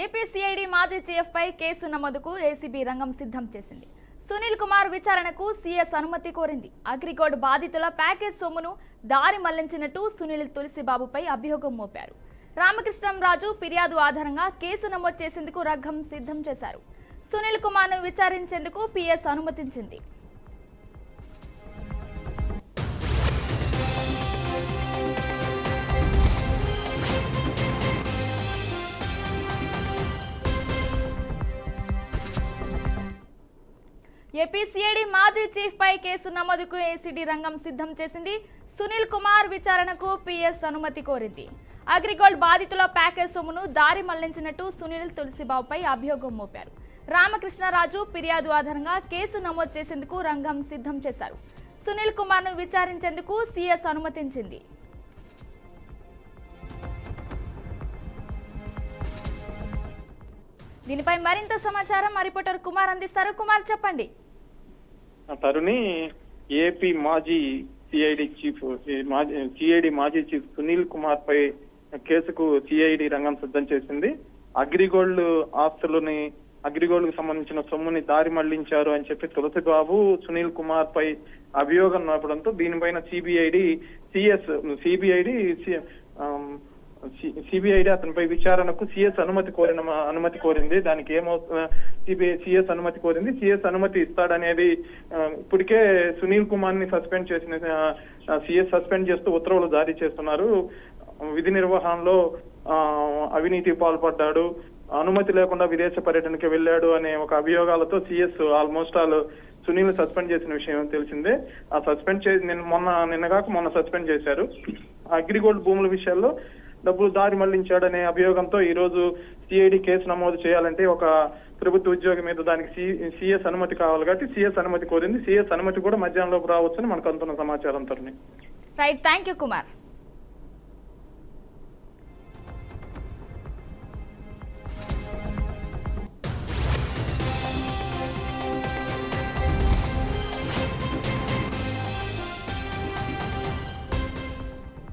ఏపీసీఐడీ మాజీ చీఫ్పై case నమోదుకు ACB రంగం సిద్ధం చేసింది. సునీల్ కుమార్ విచారణకు సీఎస్ అనుమతి కోరింది. అగ్రిగోల్డ్ బాధితుల ప్యాకేజ్ సొమ్మును దారి మళ్లించినట్టు సునీల్ తులసిబాబుపై అభియోగం మోపారు. రామకృష్ణంరాజు ఫిర్యాదు ఆధారంగా కేసు నమోదు చేసేందుకు రంగం సిద్ధం చేశారు. సునీల్ కుమార్ను విచారించేందుకు పీఎస్ అనుమతించింది. ఏపీసీఐడీ మాజీ చీఫ్ పై కేసు నమోదుకు ఏసీడీ రంగం సిద్ధం చేసింది. సునీల్ కుమార్ విచారణకు పీఎస్ అనుమతి కోరింది. అగ్రిగోల్డ్ బాధితుల ప్యాకేజ్ సొమ్మును దారి మళ్లించినట్టు సునీల్ తులసిబాబుపై అభియోగం మోపారు. రామకృష్ణరాజు ఫిర్యాదు ఆధారంగా కేసు నమోదు చేసేందుకు రంగం సిద్ధం చేశారు. సునీల్ కుమార్ను విచారించేందుకు సీఎస్ అనుమతించింది. దీనిపై మరింత సమాచారం మా రిపోర్టర్ కుమార్ అందిస్తారు. కుమార్, చెప్పండి. తరుణి, ఏపీ మాజీ సిఐడి మాజీ చీఫ్ సునీల్ కుమార్ పై కేసుకు సిఐడి రంగం సిద్ధం చేసింది. అగ్రిగోల్డ్ ఆస్తులని అగ్రిగోల్డ్ కు సంబంధించిన సొమ్ముని దారి మళ్లించారు అని చెప్పి తులసిబాబు సునీల్ కుమార్ పై అభియోగం నడపడంతో దీనిపైన సిబిఐడి అతనిపై విచారణకు సిఎస్ అనుమతి కోరింది. దానికి సిఎస్ అనుమతి కోరింది. సిఎస్ అనుమతి ఇస్తాడనేది ఇప్పటికే సునీల్ కుమార్ ని సస్పెండ్ చేసిన సిఎస్ సస్పెండ్ చేస్తూ ఉత్తర్వులు జారీ చేస్తున్నారు. విధి నిర్వహణలో అవినీతి పాల్పడ్డాడు, అనుమతి లేకుండా విదేశ పర్యటనకి వెళ్ళాడు అనే ఒక అభియోగాలతో సిఎస్ ఆల్మోస్ట్ సునీల్ సస్పెండ్ చేసిన విషయం తెలిసిందే. ఆ సస్పెండ్ చేసి నిన్నగాక సస్పెండ్ చేశారు. అగ్రిగోల్డ్ భూముల విషయాల్లో డబ్బులు దారి మళ్లించాడనే అభియోగంతో ఈ రోజు సిఐడి కేసు నమోదు చేయాలంటే ఒక ప్రభుత్వ ఉద్యోగి మీద దానికి సిఎస్ అనుమతి కావాలి కాబట్టి సిఎస్ అనుమతి కోరింది. సిఎస్ అనుమతి కూడా మధ్యాహ్నంలోపు రావచ్చని మనకు అందుతున్న సమాచారం. Right, thank you Kumar.